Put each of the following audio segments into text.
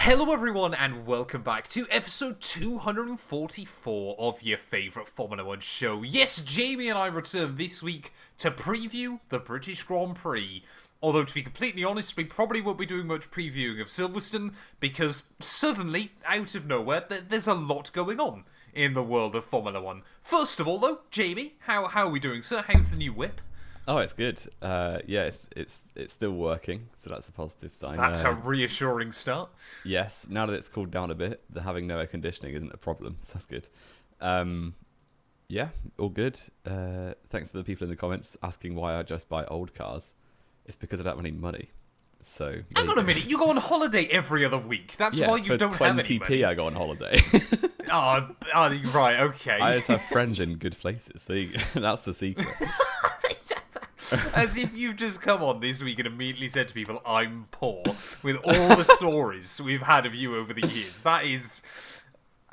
Hello everyone and welcome back to episode 244 of your favourite Formula 1 show. Yes, Jamie and I return this week to preview the British Grand Prix. Although, to be completely honest, we probably won't be doing much previewing of Silverstone because suddenly, out of nowhere, there's a lot going on in the world of Formula 1. First of all though, Jamie, how are we doing, sir? How's the new whip? Oh, it's good. It's still working, so that's a positive sign. That's a reassuring start. Yes, now that it's cooled down a bit, the having no air conditioning isn't a problem, so that's good. Yeah, all good. Thanks to the people in the comments asking why I just buy old cars. It's because I don't have any money. So hang on a minute, you go on holiday every other week. That's why you don't have any money. 20p I go on holiday. Oh, right, okay. I just have friends in good places, so that's the secret. As if you've just come on this week and immediately said to people, I'm poor, with all the stories we've had of you over the years. That is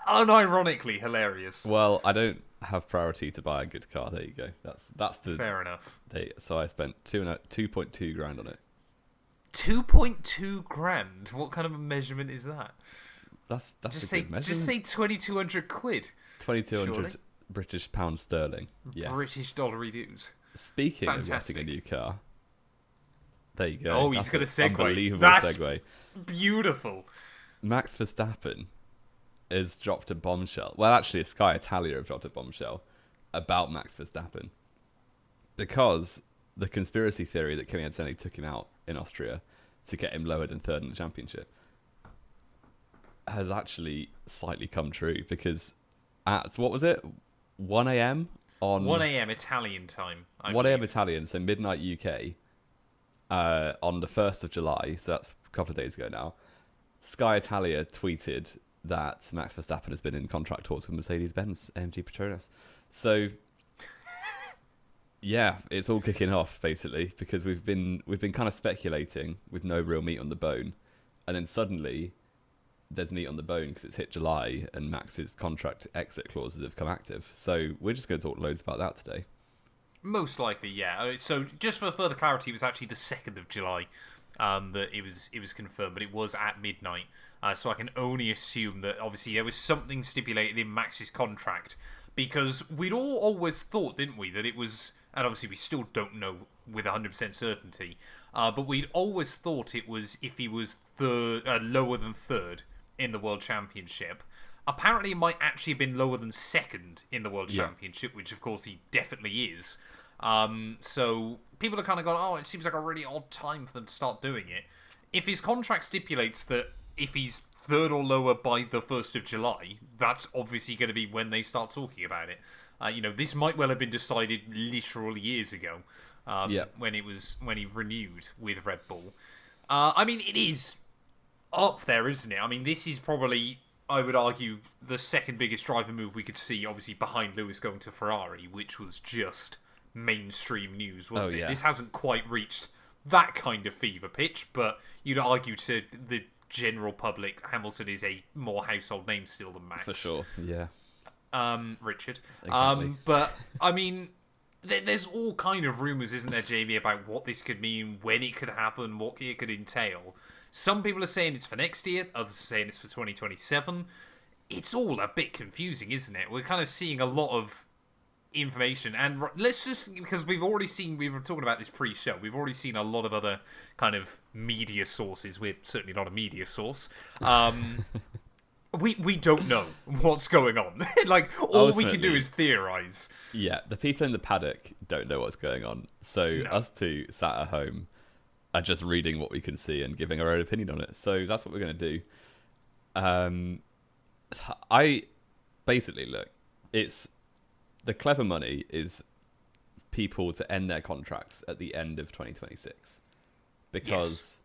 unironically hilarious. Well, I don't have priority to buy a good car. There you go. That's the fair enough. So I spent 2.2 grand on it. 2.2 grand? What kind of a measurement is that? That's just a good measurement. Just say 2,200 quid. 2,200 surely? British pounds sterling. Yes. British dollary dues. Speaking Fantastic. of getting a new car, there you go. Oh, he's got a segue. Unbelievable That's segue. Beautiful. Max Verstappen has dropped a bombshell. Well, actually, Sky Italia have dropped a bombshell about Max Verstappen because the conspiracy theory that Kimi Antonelli took him out in Austria to get him lowered and third in the championship has actually slightly come true because at, what was it, 1 a.m. on 1 a.m. Italian time. 1 a.m. Italian, so midnight UK, on the 1st of July, so that's a couple of days ago now, Sky Italia tweeted that Max Verstappen has been in contract talks with Mercedes-Benz AMG Petronas. So, yeah, it's all kicking off, basically, because we've been kind of speculating with no real meat on the bone, and then suddenly there's meat on the bone because it's hit July and Max's contract exit clauses have come active. So we're just going to talk loads about that today. Most likely, yeah. So just for further clarity, it was actually the 2nd of July that it was confirmed, but it was at midnight. So I can only assume that obviously there was something stipulated in Max's contract because we'd all always thought, didn't we, that it was, and obviously we still don't know with 100% certainty, but we'd always thought it was if he was lower than third in the World Championship. Apparently, it might actually have been lower than second in the World Championship, which of course he definitely is. So people are kind of going, oh, it seems like a really odd time for them to start doing it. If his contract stipulates that if he's third or lower by the 1st of July, that's obviously going to be when they start talking about it. This might well have been decided literal years ago when he renewed with Red Bull. It is up there, isn't it? I mean, this is probably, I would argue, the second biggest driver move we could see, obviously behind Lewis going to Ferrari, which was just mainstream news, wasn't it? This hasn't quite reached that kind of fever pitch, but you'd argue to the general public, Hamilton is a more household name still than Max. For sure, yeah. Richard. Exactly. But, I mean, there's all kind of rumours, isn't there, Jamie, about what this could mean, when it could happen, what it could entail. Some people are saying it's for next year, others are saying it's for 2027. It's all a bit confusing, isn't it? We're kind of seeing a lot of information, and let's just, because we were talking about this pre-show, we've already seen a lot of other kind of media sources. We're certainly not a media source. We don't know what's going on. All we can do is theorise. Yeah, the people in the paddock don't know what's going on. So us two sat at home are just reading what we can see and giving our own opinion on it. So that's what we're going to do. It's the clever money is people to end their contracts at the end of 2026 because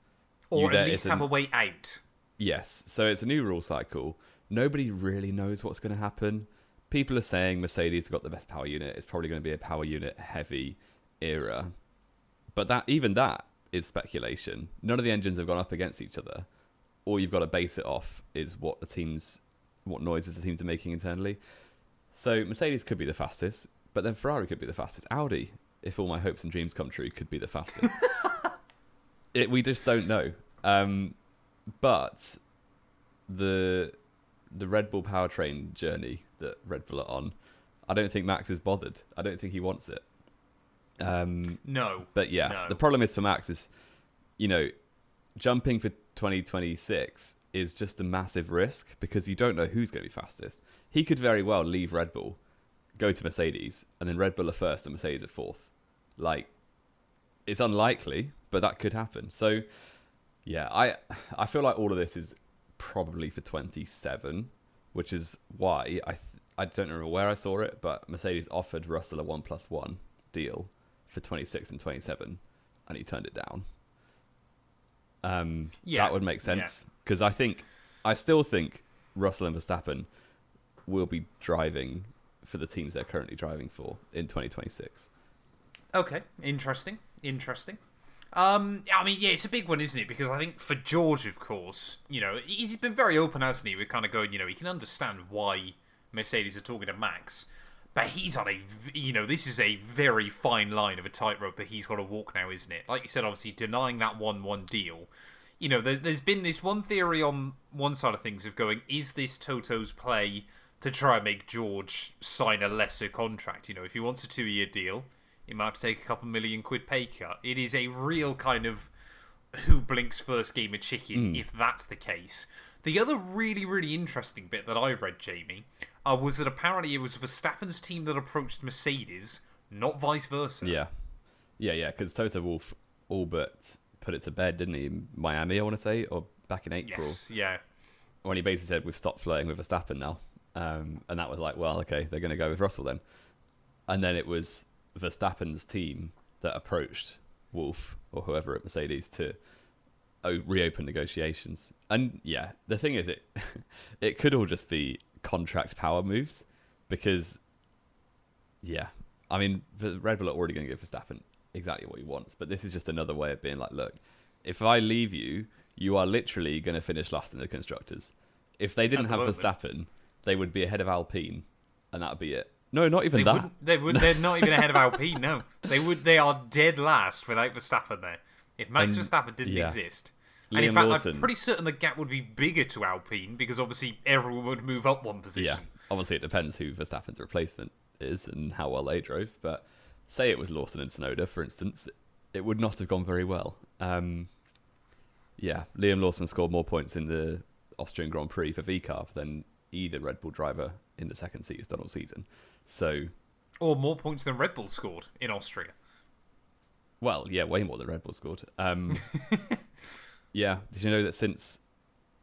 or at least have a way out. Yes, so it's a new rule cycle. Nobody really knows what's going to happen. People are saying Mercedes have got the best power unit. It's probably going to be a power unit heavy era, but that is speculation. None of the engines have gone up against each other. All you've got to base it off is what noises the teams are making internally. So Mercedes could be the fastest, but then Ferrari could be the fastest. Audi, if all my hopes and dreams come true, could be the fastest. We just don't know. But the Red Bull powertrain journey that Red Bull are on, I don't think Max is bothered. I don't think he wants it. No. But yeah, no. The problem is for Max is, jumping for 2026 is just a massive risk because you don't know who's going to be fastest. He could very well leave Red Bull, go to Mercedes, and then Red Bull are first and Mercedes are fourth. Like, it's unlikely, but that could happen. So, yeah, I feel like all of this is probably for 27, which is why I don't remember where I saw it, but Mercedes offered Russell a 1+1 deal for 26 and 27, and he turned it down. That would make sense because I still think Russell and Verstappen will be driving for the teams they're currently driving for in 2026. Okay, interesting. I mean, yeah, it's a big one, isn't it? Because I think for George, of course, he's been very open, hasn't he? We're kind of going, he can understand why Mercedes are talking to Max, but he's on this is a very fine line of a tightrope that he's got to walk now, isn't it? Like you said, obviously denying that 1-1 deal. There's been this one theory on one side of things of going, is this Toto's play to try and make George sign a lesser contract? If he wants a 2-year deal, he might have to take a couple £1 million pay cut. It is a real kind of who blinks first game of chicken if that's the case. The other really, really interesting bit that I read, Jamie, was that apparently it was Verstappen's team that approached Mercedes, not vice versa. Yeah, because Toto Wolff all but put it to bed, didn't he, in Miami, I want to say, or back in April. Yes, yeah. When he basically said, we've stopped flirting with Verstappen now. And that was like, well, okay, they're going to go with Russell then. And then it was Verstappen's team that approached Wolff or whoever at Mercedes to reopen negotiations. And yeah, the thing is, it could all just be contract power moves because, yeah, I mean, the Red Bull are already going to give Verstappen exactly what he wants, but this is just another way of being like, look, if I leave you, you are literally going to finish last in the constructors. If they didn't have Verstappen, they would be ahead of Alpine, and that would be it. No, not even that. They're not even ahead of Alpine. No, they are dead last without Verstappen there. If Max Verstappen didn't exist, and in fact, I'm pretty certain the gap would be bigger to Alpine because obviously everyone would move up one position. Yeah, obviously it depends who Verstappen's replacement is and how well they drove. But say it was Lawson and Tsunoda, for instance, it would not have gone very well. Yeah, Liam Lawson scored more points in the Austrian Grand Prix for VCARB than either Red Bull driver in the second seat has done all season. So, or more points than Red Bull scored in Austria. Well, yeah, way more than Red Bull scored. Yeah, did you know that since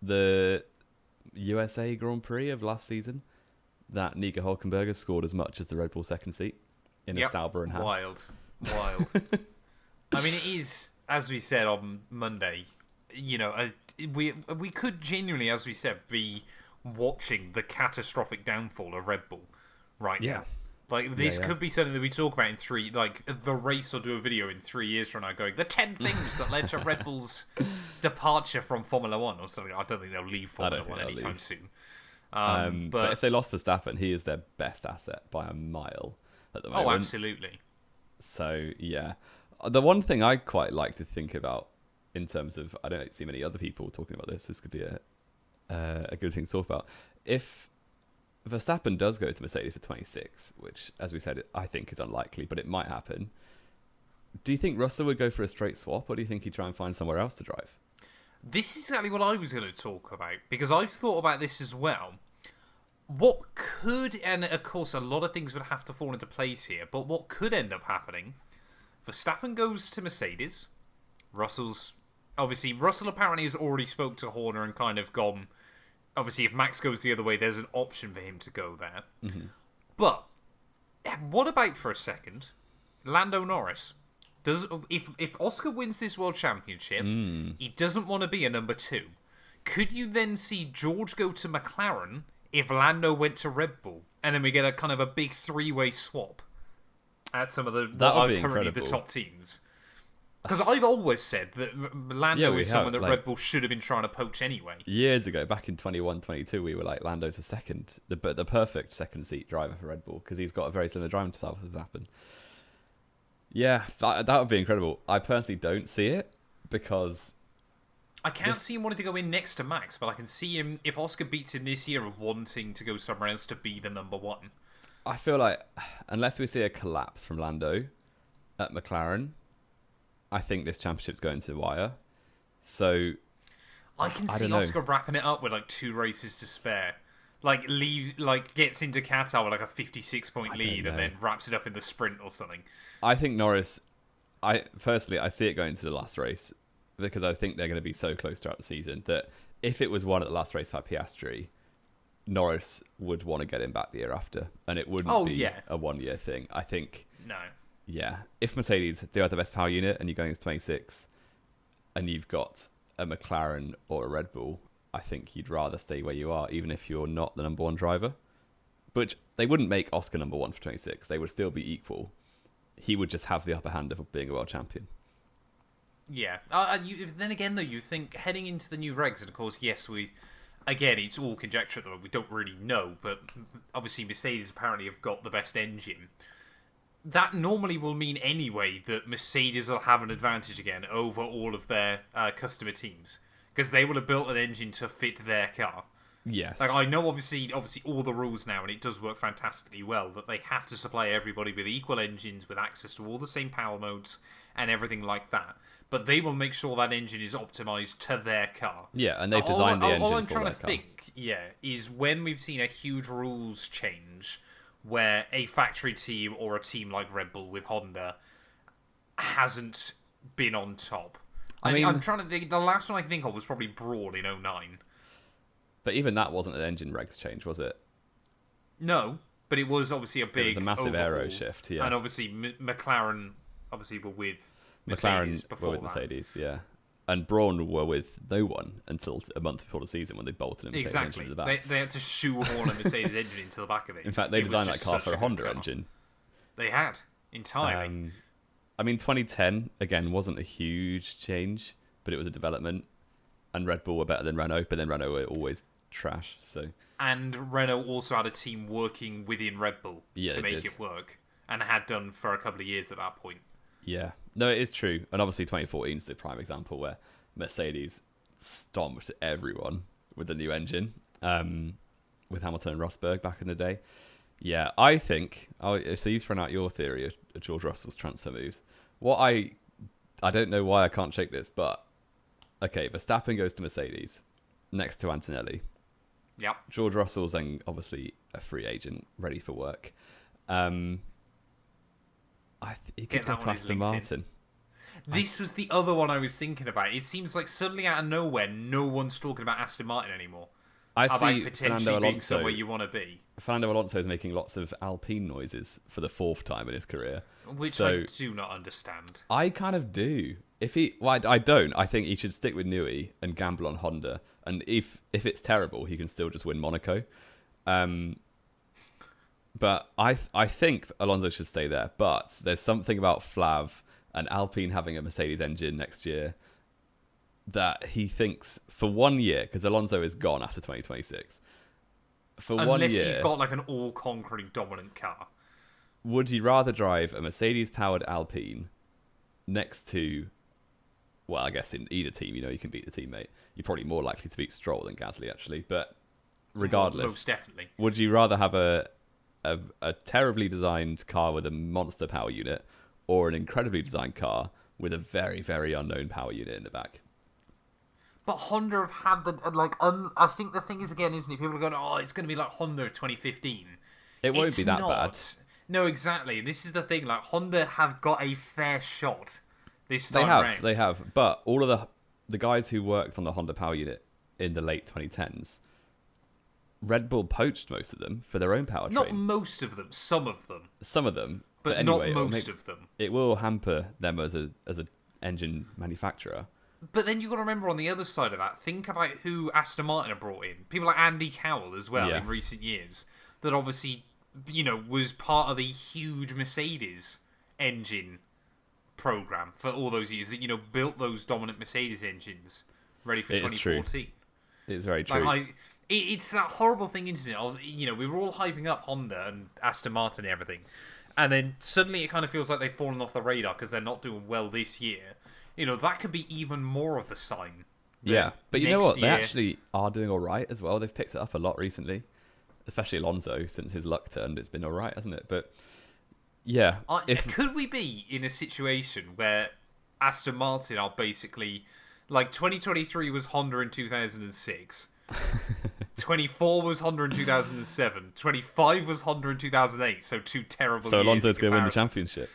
the USA Grand Prix of last season, that Nico Hülkenberg scored as much as the Red Bull second seat in a Sauber and Haas? Wild. I mean, it is, as we said on Monday, we could genuinely, as we said, be watching the catastrophic downfall of Red Bull right now. Like, this could be something that we talk about in the race will do a video in 3 years from now going, the 10 things that led to Red Bull's departure from Formula 1 or something. I don't think they'll leave Formula 1 anytime soon. But if they lost Verstappen, he is their best asset by a mile at the moment. Oh, absolutely. So, yeah. The one thing I quite like to think about in terms of, I don't see many other people talking about this could be a good thing to talk about. If Verstappen does go to Mercedes for 26, which, as we said, I think is unlikely, but it might happen. Do you think Russell would go for a straight swap, or do you think he'd try and find somewhere else to drive? This is exactly what I was going to talk about, because I've thought about this as well. What could, and of course a lot of things would have to fall into place here, but what could end up happening, Verstappen goes to Mercedes, Russell apparently has already spoke to Horner and kind of gone, obviously, if Max goes the other way, there's an option for him to go there. Mm-hmm. But what about, for a second, Lando Norris? If Oscar wins this World Championship, he doesn't want to be a number 2. Could you then see George go to McLaren if Lando went to Red Bull? And then we get a kind of a big 3-way swap at some of currently the top teams. Because I've always said that Lando is someone that Red Bull should have been trying to poach anyway. Years ago, back in 21-22, we were like, Lando's the perfect second seat driver for Red Bull because he's got a very similar driving style to Verstappen. Yeah, that would be incredible. I personally don't see it because I can't see him wanting to go in next to Max, but I can see him, if Oscar beats him this year, wanting to go somewhere else to be the number one. I feel like, unless we see a collapse from Lando at McLaren, I think this championship's going to the wire. So I can see Oscar wrapping it up with like 2 races to spare. Like gets into Qatar with like a 56-point lead and then wraps it up in the sprint or something. I think Norris, personally I see it going to the last race because I think they're going to be so close throughout the season that if it was won at the last race by Piastri, Norris would want to get him back the year after, and it wouldn't be a 1 year thing. I think. No. Yeah, if Mercedes do have the best power unit and you're going into 26 and you've got a McLaren or a Red Bull, I think you'd rather stay where you are, even if you're not the number one driver. But they wouldn't make Oscar number one for 26. They would still be equal. He would just have the upper hand of being a world champion. Yeah. Then again, though, you think heading into the new regs, and of course, yes, again, it's all conjecture at the moment. We don't really know, but obviously Mercedes apparently have got the best engine. That normally will mean anyway that Mercedes will have an advantage again over all of their customer teams because they will have built an engine to fit their car. Yes. Like I know, obviously, all the rules now, and it does work fantastically well that they have to supply everybody with equal engines, with access to all the same power modes and everything like that. But they will make sure that engine is optimized to their car. Yeah, and they've designed the engine for their car. All I'm trying to think, is when we've seen a huge rules change where a factory team or a team like Red Bull with Honda hasn't been on top. I mean, I'm trying to think. The last one I can think of was probably Brawl in 09. But even that wasn't an engine regs change, was it? No, but it was obviously a big. It was a massive aero shift, yeah. And obviously McLaren, were with Mercedes before were with Mercedes, yeah. And Brawn were with no one until a month before the season when they bolted a Mercedes engine to the back. They had to shoehorn a Mercedes engine into the back of it. In fact, they designed that car for a Honda engine. They had, entirely. I mean, 2010, again, wasn't a huge change, but it was a development. And Red Bull were better than Renault, but then Renault were always trash. So. And Renault also had a team working within Red Bull to make it work, and had done for a couple of years at that point. Yeah, no, it is true. And obviously 2014 is the prime example where Mercedes stomped everyone with the new engine, with Hamilton and Rosberg back in the day. Yeah, I think, so you've thrown out your theory of George Russell's transfer moves. I don't know why I can't shake this, but, okay, Verstappen goes to Mercedes next to Antonelli. Yep. George Russell's then obviously a free agent, ready for work. He could go to Aston Martin. This was the other one I was thinking about. It seems like suddenly out of nowhere, no one's talking about Aston Martin anymore. I see potentially being somewhere you want to be. Fernando Alonso is making lots of Alpine noises for the 4th time in his career. Which I do not understand. I kind of do. I don't. I think he should stick with Newey and gamble on Honda. And if it's terrible, he can still just win Monaco. But I think Alonso should stay there. But there's something about Flav and Alpine having a Mercedes engine next year that he thinks for 1 year, because Alonso is gone after 2026. For 1 year. Unless he's got like an all-conquering dominant car. Would you rather drive a Mercedes-powered Alpine next to, well, I guess in either team, you can beat the teammate. You're probably more likely to beat Stroll than Gasly, actually. But regardless, most definitely. Would you rather have a terribly designed car with a monster power unit or an incredibly designed car with a very, very unknown power unit in the back? But Honda have had I think the thing is, again, isn't it? People are going, oh, it's going to be like Honda 2015. It won't be that bad. No, exactly. This is the thing. Like, Honda have got a fair shot this time round. They have. But all of the guys who worked on the Honda power unit in the late 2010s, Red Bull poached most of them for their own powertrain. Not most of them. Some of them. Some of them. But anyway, not most of them. It will hamper them as an engine manufacturer. But then you've got to remember on the other side of that, think about who Aston Martin have brought in. People like Andy Cowell as well in recent years. That obviously, was part of the huge Mercedes engine program for all those years. That, built those dominant Mercedes engines ready for 2014. It's very true. It's that horrible thing, isn't it? We were all hyping up Honda and Aston Martin and everything. And then suddenly it kind of feels like they've fallen off the radar because they're not doing well this year. That could be even more of a sign Yeah, but you know next what? They year- actually are doing all right as well. They've picked it up a lot recently, especially Alonso since his luck turned. It's been all right, hasn't it? But yeah, could we be in a situation where Aston Martin are basically like 2023 was Honda in 2006, 24 was Honda in 2007, 25 was Honda in 2008. So two terrible. So years Alonso's in going to win the comparison. championship.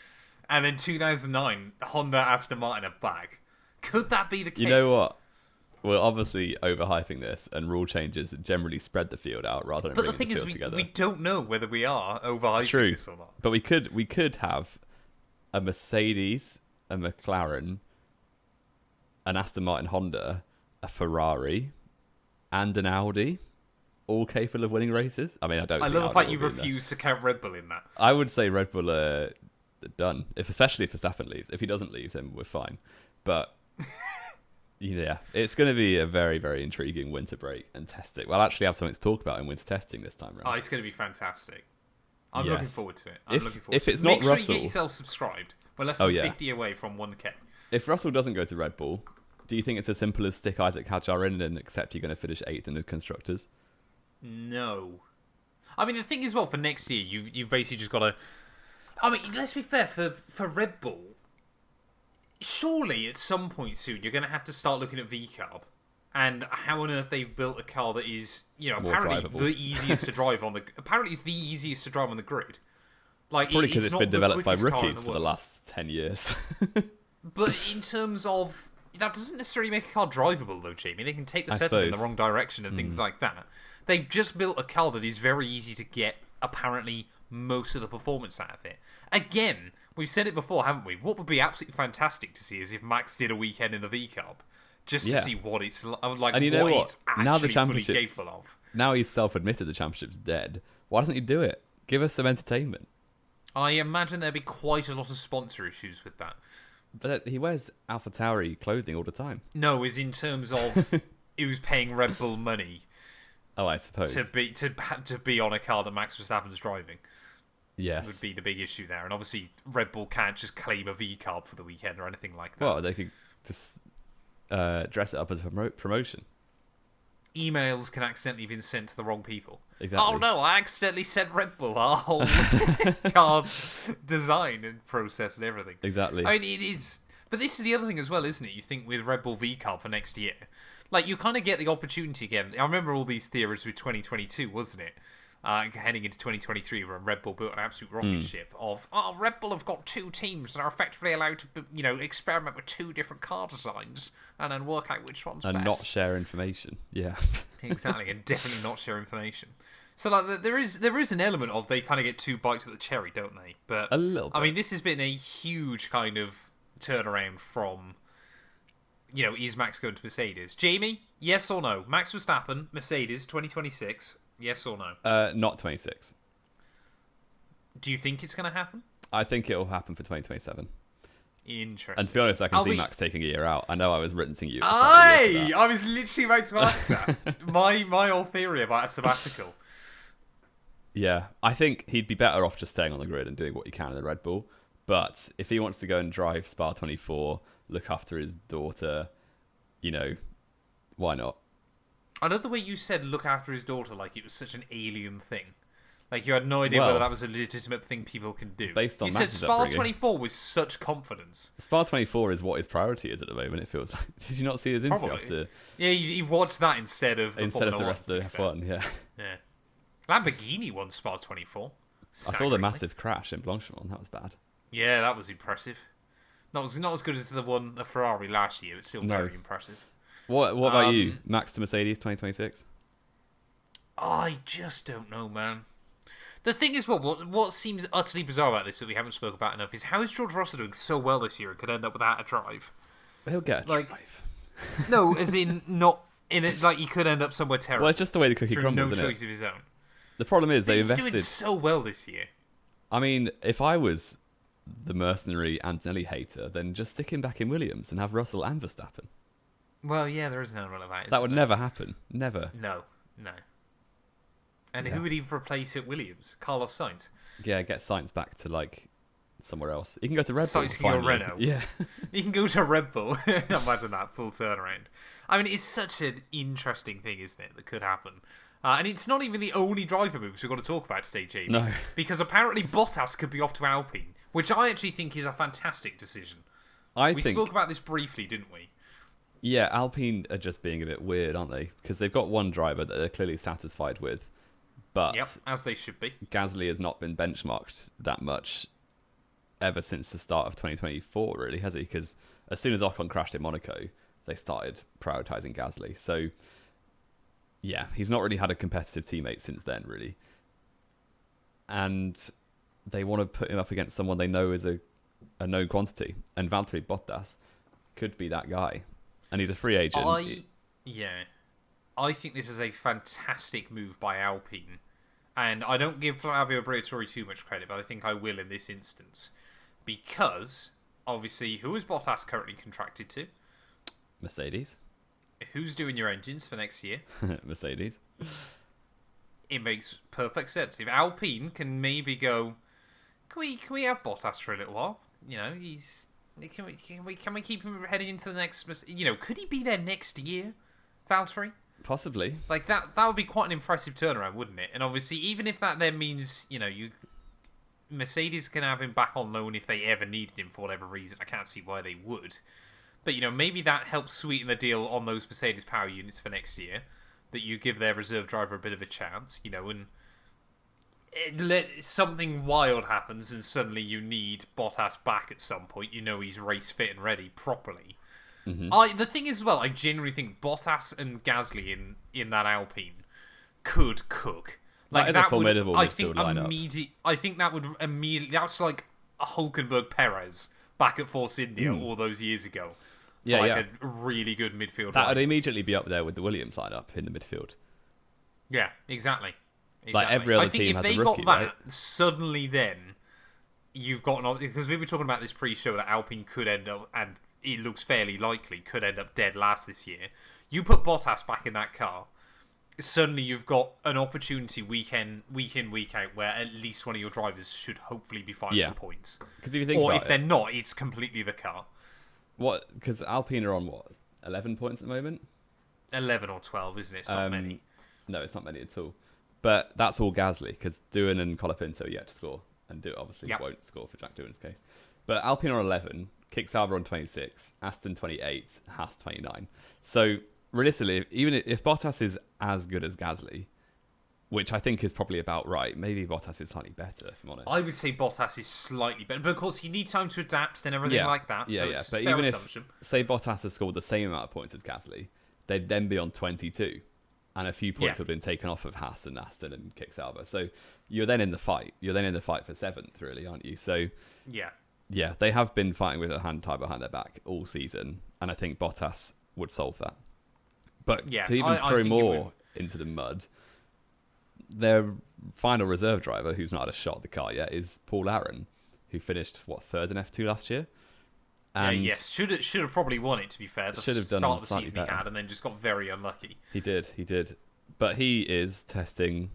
And then 2009, Honda, Aston Martin are back. Could that be the case? You know what? We're obviously overhyping this, and rule changes generally spread the field out rather than But the bringing thing the is, field together. we don't know whether we are overhyping True, this or not. but we could have a Mercedes, a McLaren, an Aston Martin, Honda, a Ferrari, and an Audi, all capable of winning races. I mean, I don't. I think love the Audi fact you will be in there. refuse to count Red Bull in that. I would say Red Bull are done, especially if Verstappen leaves. If he doesn't leave, then we're fine. But yeah, it's going to be a very, very intriguing winter break and testing. We'll actually have something to talk about in winter testing this time Oh, around. it's going to be fantastic. I'm Yes. looking forward to it. If it's not Make sure Russell- you get yourself subscribed. We're less than Oh, yeah. 50 away from 1K. If Russell doesn't go to Red Bull, do you think it's as simple as stick Isaac Hadjar in and accept you're going to finish 8th in the constructors? No. I mean, the thing is, well, for next year, you've basically just got to... I mean, let's be fair, for Red Bull, surely at some point soon you're going to have to start looking at VCARB and how on earth they've built a car that is, More apparently drivable. the easiest to drive on the... Apparently it's the easiest to drive on the grid. Like, Probably because it's not been the developed by quickest car in rookies for the world. last 10 years. But in terms of... That doesn't necessarily make a car drivable, though, Jamie. They can take the I setup in the suppose. wrong direction and things like that. They've just built a car that is very easy to get, apparently, most of the performance out of it. Again, we've said it before, haven't we? What would be absolutely fantastic to see is if Max did a weekend in the VCARB. Just Yeah. to see what it's like, And you know what what? it's actually Now the fully championships- capable of. Now he's self-admitted the championship's dead. Why doesn't he do it? Give us some entertainment. I imagine there'd be quite a lot of sponsor issues with that. But he wears AlphaTauri clothing all the time. No, is in terms of who's paying Red Bull money Oh, I suppose. to be on a car that Max Verstappen's driving. Yes. Would be the big issue there. And obviously, Red Bull can't just claim a V-carb for the weekend or anything like that. Well, they could just dress it up as a promotion. Emails can accidentally have been sent to the wrong people. Exactly. Oh no, I accidentally sent Red Bull our whole car design and process and everything. Exactly. I mean, it is... But this is the other thing as well, isn't it? You think with Red Bull V-carb for next year, like, you kind of get the opportunity again. I remember all these theories with 2022, wasn't it? Heading into 2023, where Red Bull built an absolute rocket ship of, Red Bull have got two teams and are effectively allowed to, experiment with two different car designs and then work out which one's and best. not share information. Yeah. Exactly, and definitely not share information. So, like, there is an element of they kind of get two bites of the cherry, don't they? But A little I bit. mean, this has been a huge kind of turnaround from, is Max going to Mercedes? Jamie, yes or no? Max Verstappen, Mercedes, 2026, yes or no? Not 26. Do you think it's going to happen? I think it'll happen for 2027. Interesting. And to be honest, I can Are see we- Max taking a year out. I know I was rinsing you. at the start of the year for that. I was literally about to ask that. my whole theory about a sabbatical. Yeah, I think he'd be better off just staying on the grid and doing what he can in the Red Bull. But if he wants to go and drive Spa 24, look after his daughter, why not? I love the way you said look after his daughter like it was such an alien thing. Like you had no idea Well, whether that was a legitimate thing people can do. based on you said Max's Spa upbringing. 24 with such confidence. Spa 24 is what his priority is at the moment, it feels like. Did you not see his interview Probably. after, Yeah, you watched that instead of the instead of Formula the 1, rest of to the be fair. F1? Yeah. Yeah. Lamborghini won Spa 24. I saw the Staggeringly. massive crash in Blanchimont. That was bad. Yeah, that was impressive. Not as good as the Ferrari last year, but still No. very impressive. What about you? Max to Mercedes 2026? I just don't know, man. The thing is, what seems utterly bizarre about this that we haven't spoken about enough is how is George Russell doing so well this year and could end up without a drive? He'll get a Like- drive. No, as in not in it. Like he could end up somewhere terrible Well, it's just the way the cookie through crumbles, no isn't choice it? of his own. The problem is But they he's invested. doing so well this year. I mean, if I was the mercenary Antonelli hater, then just stick him back in Williams and have Russell and Verstappen. Well, yeah, there is an element of that. That would never happen. Never. No. And Yeah. who would he replace at Williams? Carlos Sainz. Yeah, get Sainz back to somewhere else. He can go to Red Bull. Sightseeing a Finally. Renault. Yeah. He can go to Red Bull. Imagine that full turnaround. I mean, it's such an interesting thing, isn't it, that could happen. And it's not even the only driver moves we've got to talk about today, Jamie. No. Because apparently Bottas could be off to Alpine, which I actually think is a fantastic decision. We spoke about this briefly, didn't we? Yeah, Alpine are just being a bit weird, aren't they? Because they've got one driver that they're clearly satisfied with. But yep, as they should be. Gasly has not been benchmarked that much ever since the start of 2024, really, has he? Because as soon as Ocon crashed in Monaco, they started prioritising Gasly. So, yeah, he's not really had a competitive teammate since then, really. And they want to put him up against someone they know is a known quantity. And Valtteri Bottas could be that guy. And he's a free agent. I think this is a fantastic move by Alpine. And I don't give Flavio Briatore too much credit, but I think I will in this instance. Because, obviously, who is Bottas currently contracted to? Mercedes. Who's doing your engines for next year? Mercedes. It makes perfect sense. If Alpine can maybe go, can we have Bottas for a little while? You know, can we keep him heading into the next? You know, could he be there next year, Valtteri? Possibly. Like that would be quite an impressive turnaround, wouldn't it? And obviously, even if that then means, you know, Mercedes can have him back on loan if they ever needed him for whatever reason. I can't see why they would. But, you know, maybe that helps sweeten the deal on those Mercedes power units for next year. That you give their reserve driver a bit of a chance, you know, and something wild happens and suddenly you need Bottas back at some point. You know he's race fit and ready properly. Mm-hmm. The thing is, as well, I genuinely think Bottas and Gasly in that Alpine could cook. Like that is a formidable midfield lineup. I think that would immediately. That's like a Hulkenberg Perez back at Force India all those years ago. Yeah, a really good midfield. That would immediately be up there with the Williams lineup in the midfield. Yeah, exactly. Like every other team has a rookie, right? I think if they got that, suddenly then you've got because we were talking about this pre-show that Alpine could end up, and it looks fairly likely, could end up dead last this year. You put Bottas back in that car, suddenly you've got an opportunity week in, week out, where at least one of your drivers should hopefully be fighting for points. Because if you think, or if they're not, it's completely the car. What? Because Alpine are on 11 points at the moment. 11 or 12, isn't it? It's not many. No, it's not many at all. But that's all Gasly, because Doohan and Colapinto yet to score, and Doohan obviously won't score for Jack Doohan's case. But Alpine are on 11, Kick Sauber on 26, Aston 28, Haas 29. So realistically, even if Bottas is as good as Gasly, which I think is probably about right, maybe Bottas is slightly better, if I'm honest. I would say Bottas is slightly better, but of course you need time to adapt and everything like that. Yeah, so yeah. It's But a fair even assumption. if, say, Bottas has scored the same amount of points as Gasly, they'd then be on 22. And a few points would have been taken off of Haas and Aston and Kick Sauber. So you're then in the fight. You're then in the fight for 7th, really, aren't you? So yeah, they have been fighting with a hand tied behind their back all season, and I think Bottas would solve that. But to even throw more into the mud, their final reserve driver, who's not had a shot at the car yet, is Paul Aaron, who finished 3rd in F2 last year. And should have probably won it, to be fair. Should have done start of the season better. he had, and then just got very unlucky. He did. But he is testing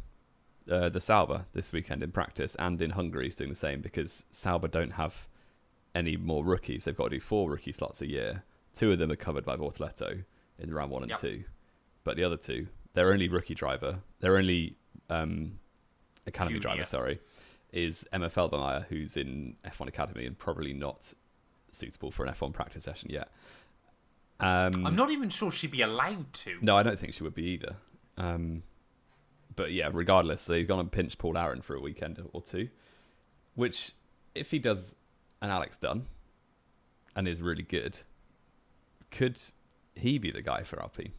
the Sauber this weekend in practice, and in Hungary he's doing the same, because Sauber don't have any more rookies. They've got to do 4 rookie slots a year. 2 of them are covered by Bortoleto in round 1 and 2. But the other 2, their only rookie driver, their only academy driver, is Emma Felbermeyer, who's in F1 Academy and probably not suitable for an F1 practice session yet. I'm not even sure she'd be allowed to. No, I don't think she would be either. But yeah, regardless, they've gone and pinched Paul Aaron for a weekend or 2, which, if he does an Alex Dunn and is really good, could he be the guy for Alpine?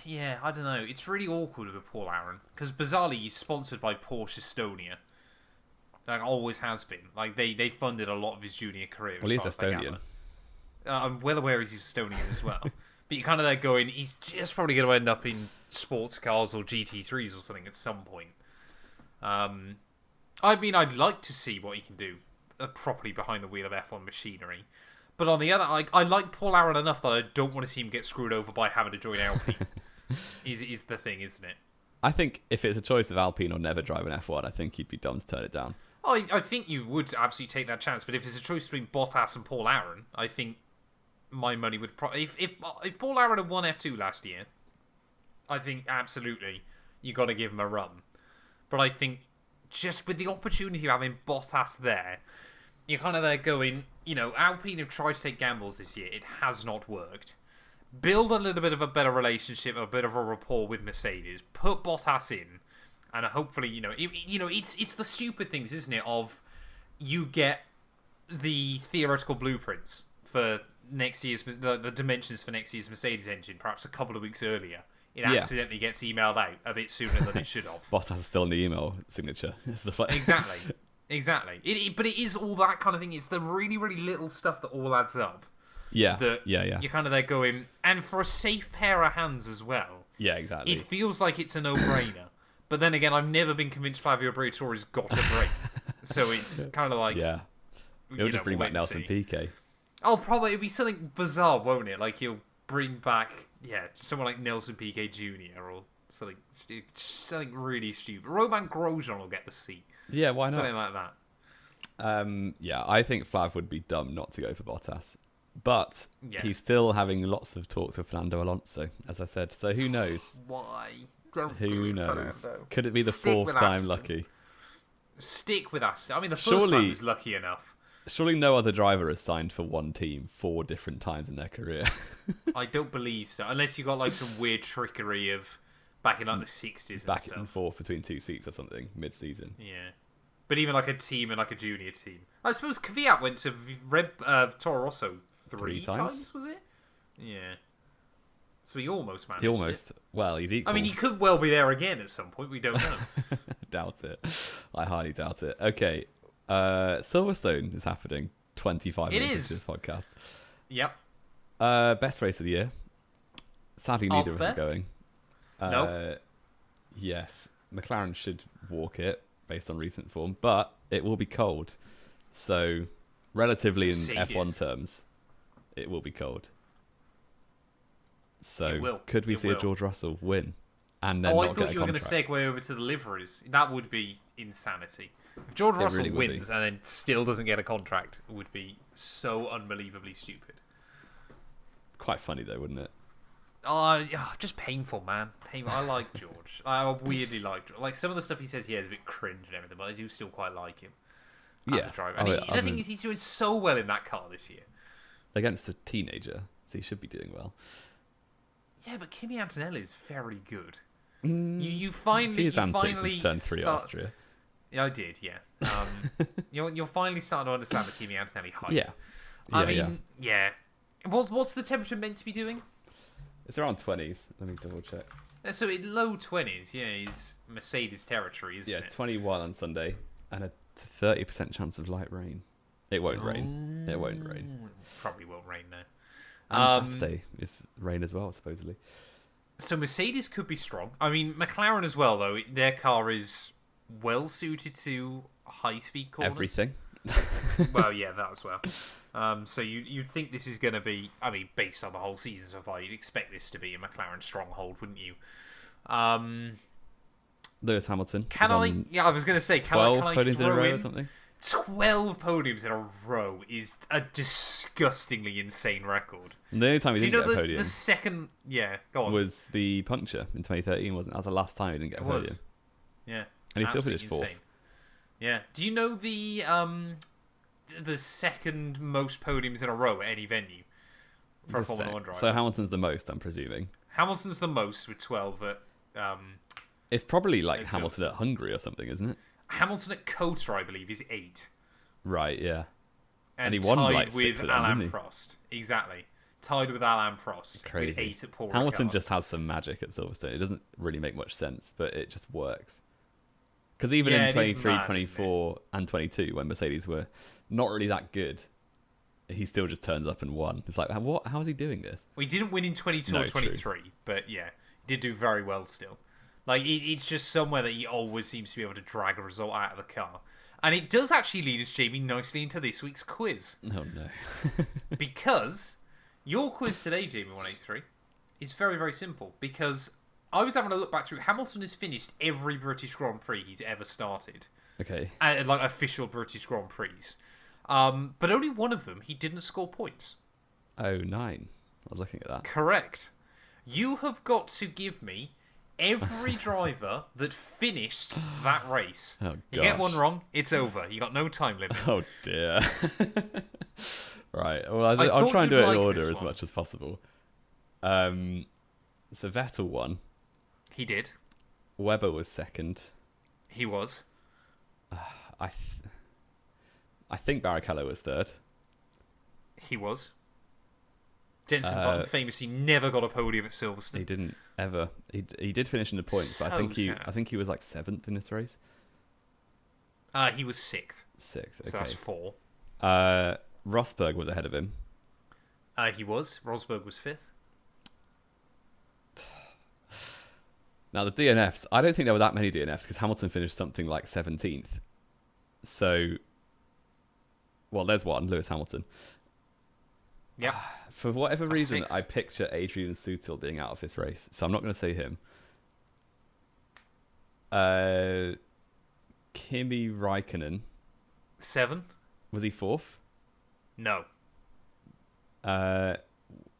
Yeah, I don't know. It's really awkward with Paul Aaron, because bizarrely he's sponsored by Porsche Estonia. Like, always has been. Like, they funded a lot of his junior career. Well, he's Estonian. I'm well aware he's Estonian as well. But you're kind of there going, he's just probably going to end up in sports cars or GT3s or something at some point. I mean, I'd like to see what he can do properly behind the wheel of F1 machinery. But on the other, I like Paul Aaron enough that I don't want to see him get screwed over by having to join Alpine. is the thing, isn't it? I think if it's a choice of Alpine or never drive an F1, I think you'd be dumb to turn it down. I think you would absolutely take that chance, but if it's a choice between Bottas and Paul Aaron, I think my money would probably... If Paul Aaron had won F2 last year, I think absolutely you got to give him a run. But I think just with the opportunity of having Bottas there, you're kind of there going, Alpine have tried to take gambles this year. It has not worked. Build a little bit of a better relationship, a bit of a rapport with Mercedes. Put Bottas in. And hopefully, it's the stupid things, isn't it? Of you get the theoretical blueprints for next year's the dimensions for next year's Mercedes engine, perhaps a couple of weeks earlier. It accidentally gets emailed out a bit sooner than it should have. Bottas is still in the email signature. Exactly. But it is all that kind of thing. It's the really, really little stuff that all adds up. Yeah. You're kind of there going, and for a safe pair of hands as well. Yeah, exactly. It feels like it's a no-brainer. But then again, I've nenever been convinced Flavio Briatore's got a break. So it's kind of like... Yeah. It'll just bring back Nelson Piquet. Oh, probably. It'll be something bizarre, won't it? Like, he'll bring back, someone like Nelson Piquet Jr. or something really stupid. Romain Grosjean will get the seat. Yeah, why not? Something like that. I think Flav would be dumb not to go for Bottas. But he's still having lots of talks with Fernando Alonso, as I said. So who knows? Why? Don't Who knows? Fernando. Could it be the fourth time lucky? Stick with Aston. I mean, the first time was lucky enough. Surely no other driver has signed for one team 4 different times in their career. I don't believe so. Unless you got like some weird trickery of back in like the 60s back and forth between 2 seats or something mid-season. Yeah. But even like a team and like a junior team. I suppose Kvyat went to Toro Rosso 3 times, was it? Yeah. So he almost managed it. Well, he's equal. I mean, he could well be there again at some point. We don't know. Doubt it. I highly doubt it. Okay. Silverstone is happening 25 minutes into this podcast. Yep. Best race of the year. Sadly, neither of us are going. No. Yes. McLaren should walk it based on recent form, but it will be cold. So, relatively in F1 terms, it will be cold. So, could we see a George Russell win and then not get a contract? I thought you were going to segue over to the liveries. That would be insanity. If George Russell wins and then still doesn't get a contract, it would be so unbelievably stupid. Quite funny though, wouldn't it? Just painful, man. Painful. I like George. I weirdly like George. Like some of the stuff he says here is a bit cringe and everything, but I do still quite like him as a driver. And the thing is, he's doing so well in that car this year. Against a teenager, so he should be doing well. Yeah, but Kimi Antonelli is very good. You finally... See his antics since turn 3 Austria. Yeah, I did, yeah. You're finally starting to understand the Kimi Antonelli hype. Yeah. I mean, What's the temperature meant to be doing? It's around 20s. Let me double check. So low 20s, is Mercedes territory, isn't it? Yeah, 21 on Sunday and a 30% chance of light rain. It won't rain. It won't rain. Probably won't rain now. And Saturday is rain as well, supposedly. So Mercedes could be strong. I mean, McLaren as well, though. Their car is well suited to high-speed corners. Everything. Well, yeah, that as well. So you'd think this is going to be... I mean, based on the whole season so far, you'd expect this to be a McLaren stronghold, wouldn't you? Lewis Hamilton. I was going to say, can I podiums in a row or something? 12 podiums in a row is a disgustingly insane record. And the only time he didn't get a podium the second... Yeah, go on. Was the puncture in 2013, wasn't it? That was the last time he didn't get a podium. Yeah. And he still finished 4th. Insane. Yeah. Do you know the second most podiums in a row at any venue for a Formula 1 driver? So Hamilton's the most, I'm presuming. Hamilton's the most with 12 at... it's probably like Hamilton at Hungary or something, isn't it? Hamilton at Kota, I believe, is 8. Right, yeah. And he won tied like 6 with of them, Alain Prost. Exactly. Tied with Alain Prost. Crazy. With 8 at Paul Hamilton Ricard. just has some magic at Silverstone. It doesn't really make much sense, but it just works. Because even in 23, 24, and 22, when Mercedes were not really that good, he still just turns up and won. It's like, what? How is he doing this? We didn't win in 22 or 23, but yeah, he did do very well still. Like, it's just somewhere that he always seems to be able to drag a result out of the car. And it does actually lead us, Jamie, nicely into this week's quiz. Oh, no. Because your quiz today, Jamie183, is very, very simple. Because I was having a look back through. Hamilton has finished every British Grand Prix he's ever started. Okay. Like official British Grand Prix. But only one of them he didn't score points. Oh, 9. I was looking at that. Correct. You have got to give me every driver that finished that race. Oh, you get one wrong, it's over. You got no time limit. Oh dear. Right. Well, I'll try and do it in order as much as possible. So Vettel won. He did. Webber was second. He was. I think Barrichello was third. He was. Jenson Button famously never got a podium at Silverstone. He didn't ever. He did finish in the points, but I think he was like 7th in this race. He was 6th. 6th. Okay. So that's 4. Rosberg was ahead of him. He was. Rosberg was 5th. Now the DNFs, I don't think there were that many DNFs because Hamilton finished something like 17th. So, well, there's one, Lewis Hamilton. Yep. For whatever reason, 6. I picture Adrian Sutil being out of this race, so I'm not going to say him. Kimi Räikkönen. 7. Was he 4th? No.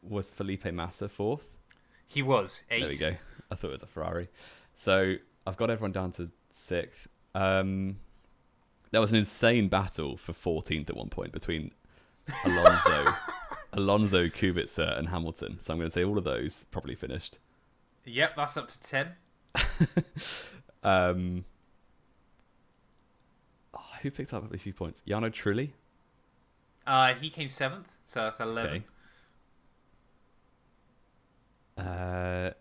Was Felipe Massa 4th? He was 8. There we go. I thought it was a Ferrari. So I've got everyone down to 6th. There was an insane battle for 14th at one point between Alonso, Kubica, and Hamilton. So I'm going to say all of those probably finished. Yep, that's up to 10. Who picked up a few points? Jarno Trulli? He came 7th, so that's 11. Okay.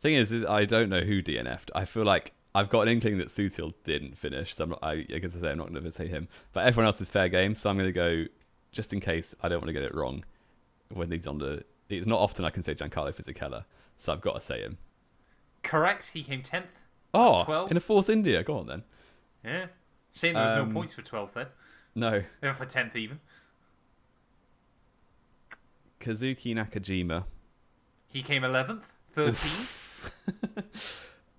Thing is I don't know who DNF'd. I feel like I've got an inkling that Sutil didn't finish, so I guess I'm not going to say him. But everyone else is fair game, so I'm going to go, just in case I don't want to get it wrong, when he's on the... It's not often I can say Giancarlo Fisichella, so I've got to say him. Correct, he came 10th. Oh, 12th. in a Force India, go on then. Yeah. Shame there was no points for 12th then. No. Never for 10th even. Kazuki Nakajima. He came 11th. 13th.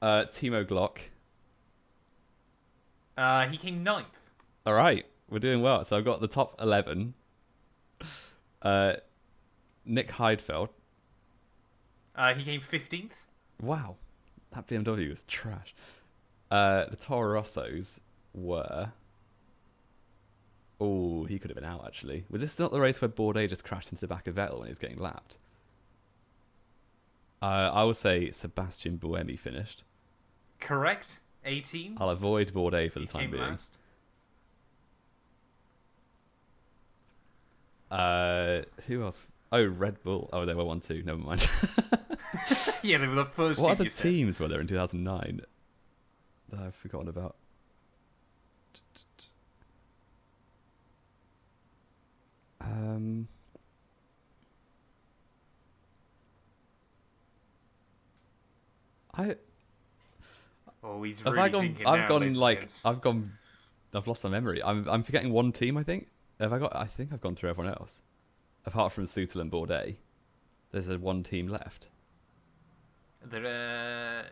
Timo Glock. He came 9th. All right, we're doing well. So I've got the top 11. Nick Heidfeld. He came 15th. Wow, that BMW was trash. The Toro Rossos were... Oh, he could have been out, actually. Was this not the race where Bourdais just crashed into the back of Vettel when he was getting lapped? I will say Sebastian Buemi finished. Correct. 18. I'll avoid Bourdais for the time being. Last. Who else? Oh, Red Bull. Oh, they were 1-2. Never mind. Yeah, they were the first What two other you said. teams were there in 2009 that I've forgotten about? Oh, he's Have really I gone? thinking I've now, gone ladies and like gents. I've lost my memory. I'm forgetting one team. I think. Have I got? I think I've gone through everyone else, apart from Sutil and Bourdais. There's one team left. Yeah,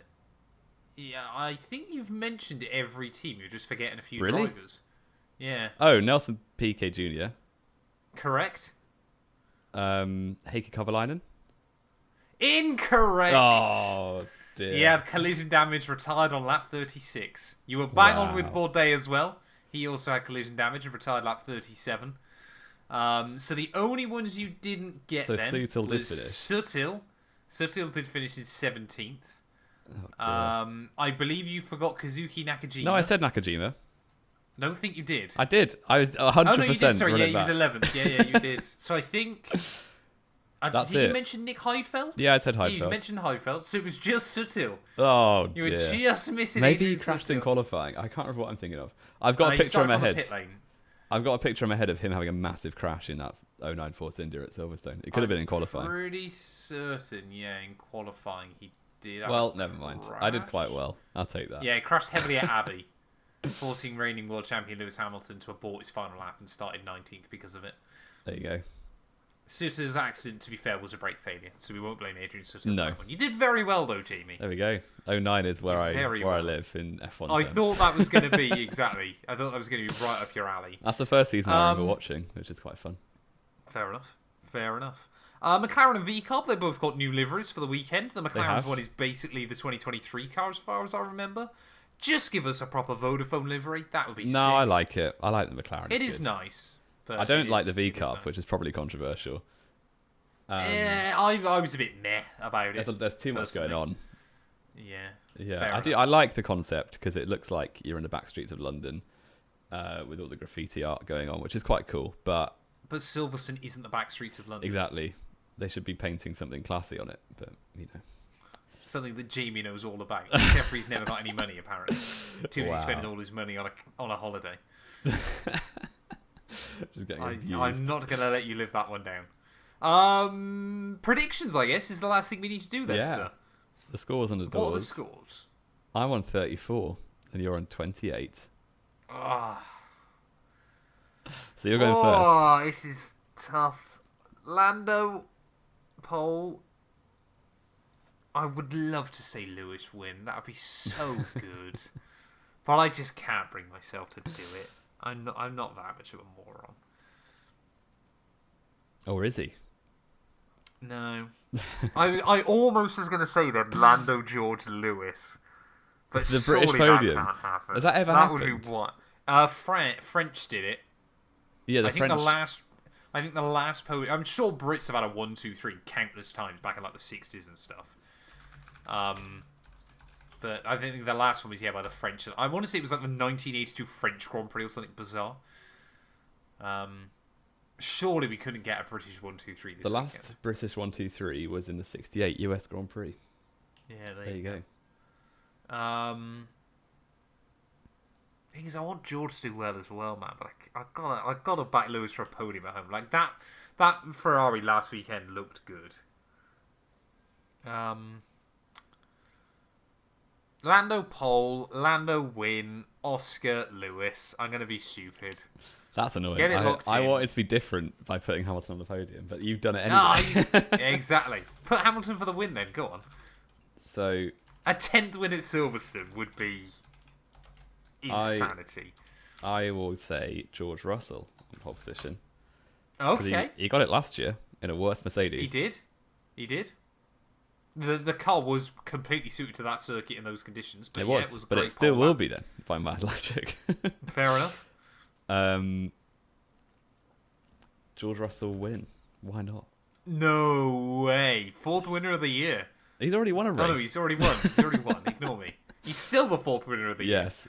I think you've mentioned every team. You're just forgetting a few Really? drivers. Yeah. Oh, Nelson Piquet Jr. Correct. Heikki Kovalainen. Incorrect. Oh dear. He had collision damage, retired on lap 36. You were bang on with Wow. Bourdais as well. He also had collision damage and retired lap 37. So the only ones you didn't get So then Sutil did was finish. Sutil. Sutil did finish in 17th. Oh, dear. I believe you forgot Kazuki Nakajima. No, I said Nakajima. Don't think you did. I did. I was 100%. Oh, no, you did. Sorry, yeah, running he was back. 11th. Yeah, you did. So I think... That's did it. you mention Nick Heidfeld? Yeah, I said Yeah, you Heidfeld. mentioned Heidfeld, so it was just Sutil. Oh You dear. were just missing Maybe he Adrian crashed in Sutil. qualifying. I can't remember what I'm thinking of. I've got a He picture in started my from the head. pit lane. I've got a picture in my head of him having a massive crash in that '09 Force India at Silverstone. It could have been in qualifying. Pretty certain, yeah, in qualifying he did. Well, never mind. I did quite well. I'll take that. Yeah, he crashed heavily at Abbey, forcing reigning world champion Lewis Hamilton to abort his final lap and started 19th because of it. There you go. Sutter's accident, to be fair, was a brake failure, so we won't blame Adrian Sutter. No. For that one. You did very well, though, Jamie. There we go. 09 is where I well. live in F1 I terms. thought that was going to be, exactly. I thought that was going to be right up your alley. That's the first season I remember watching, which is quite fun. Fair enough. McLaren and V-Carb, they both got new liveries for the weekend. The McLaren's one is basically the 2023 car, as far as I remember. Just give us a proper Vodafone livery. That would be sick. No, I like it. I like the McLaren. It is nice. But I don't like the V-Carb, which is probably controversial. Yeah, I was a bit meh about it. There's too much going on. Yeah. I like the concept because it looks like you're in the back streets of London with all the graffiti art going on, which is quite cool. But Silverstone isn't the back streets of London. Exactly. They should be painting something classy on it, but something that Jamie knows all about. Jeffrey's never got any money, apparently. Too busy spending all his money on a holiday. Just getting I'm not going to let you live that one down. Predictions, I guess, is the last thing we need to do then, sir. The scores on the doors. What are the scores? I'm on 34, and you're on 28. So you're going first. Oh, this is tough. Lando, Pole. I would love to say Lewis win. That would be so good. But I just can't bring myself to do it. I'm not that much of a moron. Or is he? No. I almost was going to say then Lando, George, Lewis. But the surely British podium. That can't happen. Has that ever happened? That would be what? French did it. Yeah, I think the last podium. I'm sure Brits have had a 1, 2, 3 countless times back in like the 60s and stuff. But I think the last one was by the French. I want to say it was like the 1982 French Grand Prix or something bizarre. Surely we couldn't get a British 1, 2, 3 this The last weekend. British 1, 2, 3 was in the 68 US Grand Prix. Yeah, there you go. Thing is, I want George to do well as well, man. But I gotta back Lewis for a podium at home. Like that Ferrari last weekend looked good. Lando pole, Lando win, Oscar Lewis. I'm gonna be stupid. That's annoying. Get it locked I in. want it to be different by putting Hamilton on the podium, but you've done it anyway. No, exactly. Put Hamilton for the win then. Go on. So a 10th win at Silverstone would be insanity. I will say George Russell in pole position. Okay. He got it last year in a worse Mercedes. He did. The car was completely suited to that circuit in those conditions. But it was but it still will be then, by mad logic. Fair enough. George Russell win. Why not? No way. 4th winner of the year. He's already won a race. Oh, no, he's already won. Ignore me. He's still the 4th winner of the year. Yes.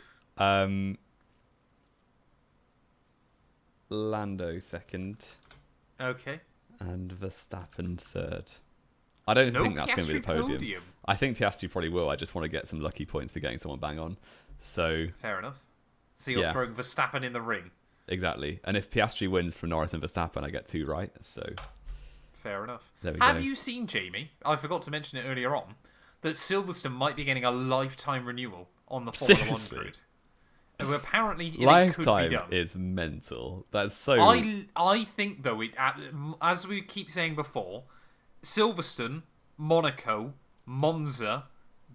Lando second. Okay. And Verstappen third. I don't think that's going to be the podium. I think Piastri probably will. I just want to get some lucky points for getting someone bang on. So fair enough. So you're throwing Verstappen in the ring. Exactly. And if Piastri wins from Norris and Verstappen, I get 2 right. So fair enough. Have you seen, Jamie? I forgot to mention it earlier on that Silverstone might be getting a lifetime renewal on the Formula 1 grid. Apparently, lifetime it could be done. Is mental. That's so. I think though as we keep saying before, Silverstone, Monaco, Monza,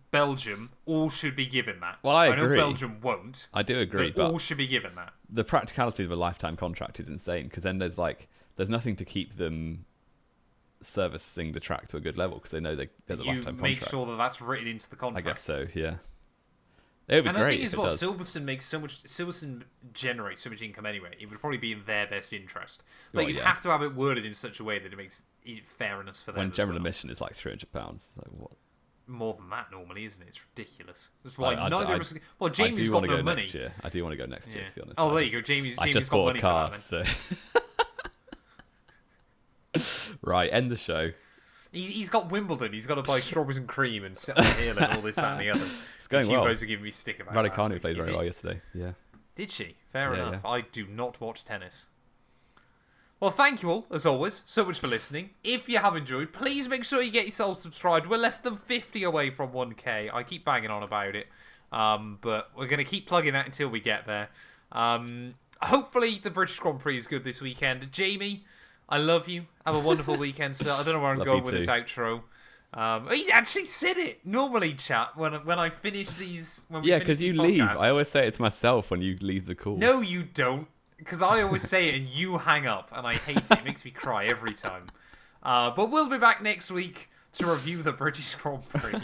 Belgium all should be given that. Well, I agree. know Belgium won't. I do agree, but all should be given that. The practicality of a lifetime contract is insane because then there's nothing to keep them servicing the track to a good level because they know there's a lifetime contract. You make sure that that's written into the contract. I guess so. Yeah. It would be great. And the thing is, Silverstone generates so much income anyway. It would probably be in their best interest. But you'd have to have it worded in such a way that it makes it fairness for them. When general admission is like £300, like what? More than that normally, isn't it? It's ridiculous. That's why neither of us. Well, Jamie's got no money. Next year. I do want to go next year, to be honest. Oh, there you go. Jamie's just got bought money a car, for that. So. Right, end the show. He's got Wimbledon. He's got to buy strawberries and cream and sit on the hill and all this, that, and the other. It's going well. You guys were giving me stick about Raducanu played very well yesterday. Yeah. Did she? Fair enough. Yeah. I do not watch tennis. Well, thank you all, as always, so much for listening. If you have enjoyed, please make sure you get yourself subscribed. We're less than 50 away from 1K. I keep banging on about it. But we're going to keep plugging that until we get there. Hopefully the British Grand Prix is good this weekend. Jamie, I love you. Have a wonderful weekend, sir. I don't know where I'm Love going you with this too. outro. He's actually said it normally, chat. When I finish these, when we Yeah, finish because these you leave. podcasts. I always say it to myself when you leave the call. No, you don't. Because I always say it and you hang up, and I hate it. It makes me cry every time. But we'll be back next week to review the British Grand Prix.